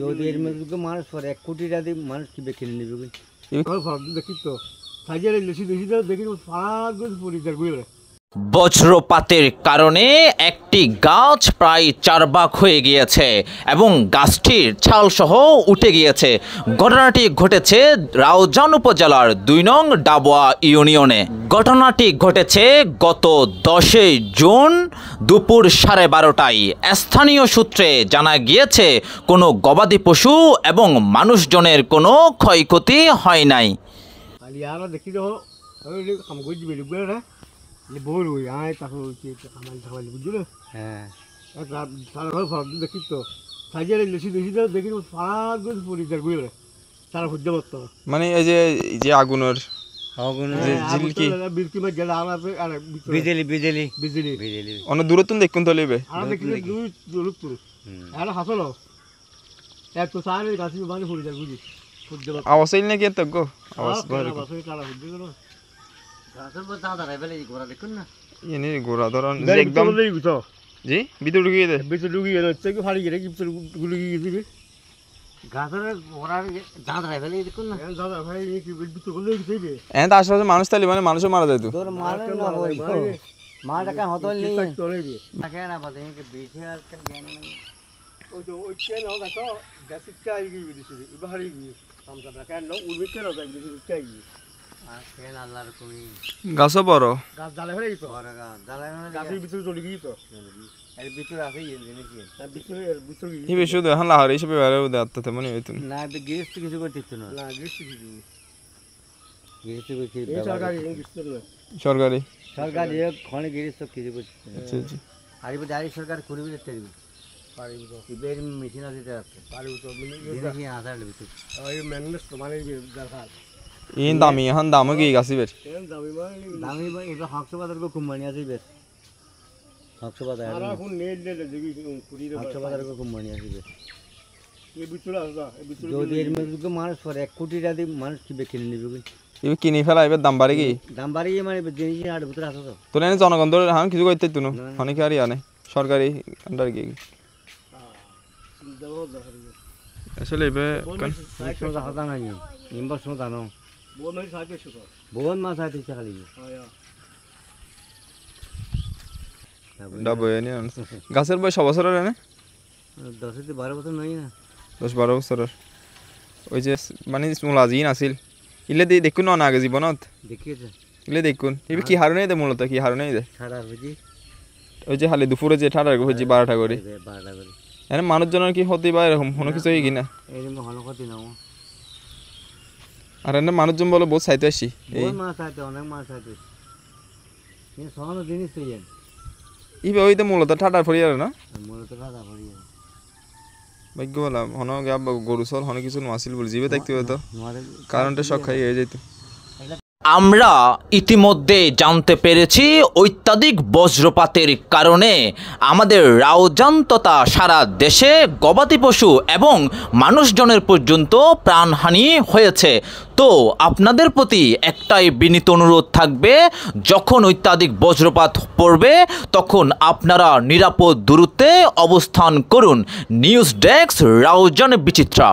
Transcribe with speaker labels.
Speaker 1: যদি এর মধ্যে মানুষ পরে 1 কোটি টাকা দিয়ে মানুষ কি কিনে নেবে?
Speaker 2: দেখি তো সাইজের বেশি বেশি দেখি পরিষ্কার করে।
Speaker 3: বজ্রপাতের কারণে একটি গাছ প্রায় 4 ভাগ হয়ে গিয়েছে এবং গাছটির ছালসহ উঠে গিয়েছে। ঘটনাটি ঘটেছে রাউজান উপজেলার 2 নং ডাবুয়া ইউনিয়নে। ঘটনাটি ঘটেছে গত 10 জুন দুপুর 12:30টায়। স্থানীয় সূত্রে জানা গিয়েছে কোনো গবাদি পশু এবং মানুষজনের কোনো ক্ষয়ক্ষতি হয় নাই।
Speaker 2: দেখি তো বড় হ্যাঁ দেখি তো সাইজের বেশি বেশি দেখি পরিষ্কার করে তারা বুঝতে পারতো
Speaker 4: মানে এই যে আগুনের অনেক দূরত্ব দেখুন তো লেবে আওয়াজ নাকি এত গো আওয়াজ গোড়া ধরন একদম জি ভিতরে ঢুকিয়ে দে
Speaker 2: ভিতরে ঢুকিয়ে হচ্ছে কি ফাড়ি গেলে ভিতরে গুলি গিয়ে দিবি
Speaker 1: গাছের ওরার দাঁত রাই ফেলে দেখুন না
Speaker 2: দাদা ভাই কি ভিতরে গুলি গিয়ে
Speaker 4: এন্ড আশেপাশে মানুষ তাইলে মানে মানুষও মারা যায় তো
Speaker 1: তোর মারে না ওই মারটা কা হতো নি তাকে না বাদে কি বেশি আর কেন জ্ঞান নাই
Speaker 2: ওই তো ওই কেন না তো গাছ চাই গিয়ে দিছি বাড়ি গিয়ে আমরা কেন উড়বে কেন যাই দিছি চাই
Speaker 1: আর কেন আল্লাহর কই
Speaker 4: গাছ বড়
Speaker 2: গাছ জ্বালা ফেলে তো
Speaker 1: বড় গাছ জ্বালা মানে
Speaker 2: গাছের ভিতরে চলে গিয়ে তো
Speaker 1: এর ভিতরে আছে নাকি
Speaker 2: তার ভিতরে
Speaker 4: এই বেশি তো এখন লাহার হিসেবে বের হয়ে যাচ্ছে তেমনই হইতো
Speaker 1: না গিরিস্ট কিছু করতে দিত না
Speaker 2: না গিরিস্ট কিছু
Speaker 1: গিরিস্ট কি
Speaker 2: এই সরকারি গিরিস্ট না
Speaker 4: সরকারি
Speaker 1: সরকারি খনে গিরিস্ট কিছু করতে
Speaker 4: আচ্ছা আচ্ছা
Speaker 1: আরিব দাঁড়ি সরকার করবে দেখতে দিবে
Speaker 2: পারিব তো
Speaker 1: বের মেশিন আছে রাখতে
Speaker 2: পারিব তো
Speaker 1: দেখি আসার ভিতর
Speaker 2: ওই মেননেস তো মানে দরকার
Speaker 4: ইন দামি এখন দামও কি গাছি বের
Speaker 2: কেন দামি মানে
Speaker 1: দামি ভাই এটা হাকসবাজার কো কোম্পানি আছে বেশ হাকসবাজার
Speaker 2: আর এখন নেট নেট দেখি কুড়ি রে
Speaker 1: হাকসবাজার কো কোম্পানি আছে বেশ
Speaker 2: এই ভিতরে আসা এই ভিতরে
Speaker 1: যদি এর মধ্যে মানুষ পরে 1 কোটি টাকা দিয়ে মানুষ কি কিনে নেবে?
Speaker 4: ইবে কিনি ফেলা এবার দাম বাড়ে কি
Speaker 1: দাম বাড়িয়ে মানে জিনিস আর ভিতরে আছে তো
Speaker 4: তোর এনে জনগণ ধরে এখন কিছু করতে তো অনেক আর ইয়ানে সরকারি আন্ডার কি আসলে এবে
Speaker 1: সমস্যা হতা নাই নিম্বর সমস্যা না
Speaker 2: বোন মানে সাথে শুধু
Speaker 1: বোন মাছ আছে খালি
Speaker 2: হ্যাঁ
Speaker 4: ডাবো এনে গাছের বয়স বছরের এনে
Speaker 1: 10 থেকে 12 বছর নয় না
Speaker 4: 10-12 বছরের ওই যে মানে মুলাজিন আছিল ইলে দি দেখুন না আগে জীবনত
Speaker 1: দেখিয়েছে
Speaker 4: ইলে দেখুন এবে কি হারুনেই দে মূলত কি হারুনেই দে
Speaker 1: ছাড়া বুঝি
Speaker 4: ওই যে হালে দুপুরে যে ঠাড়া হইছি 12টা করে
Speaker 1: 12টা করে
Speaker 4: এনে মানুষজনের কি হতে বা এরকম কোনো কিছু হই কিনা
Speaker 1: এরকম হলো ক্ষতি না
Speaker 4: আর এনে মানুষজন বলে বহুত চাইতে আসি এই
Speaker 1: বোন মাছ আছে অনেক মাছ আছে এই সব জিনিস তো জান
Speaker 4: ইবে ওই তো মূলত ঠাডার ফরি আর না
Speaker 1: মূলত রাজা ভরি
Speaker 4: ভাগ্য বলা হন গরু সল হন কিছু নাছিল বলে জিবে দেখতে হতো কারণটা শখ খাই হয়ে যেত।
Speaker 3: আমরা ইতিমধ্যে জানতে পেরেছি অত্যাধিক বজ্রপাতের কারণে আমাদের রাউজান তথা সারা দেশে গবাদি পশু এবং মানুষজনের পর্যন্ত প্রাণহানি হয়েছে। তো আপনাদের প্রতি একটাই বিনীত অনুরোধ থাকবে, যখন অত্যাধিক বজ্রপাত পড়বে তখন আপনারা নিরাপদ দূরত্বে অবস্থান করুন। নিউজ ডেস্ক রাউজান বিচিত্রা।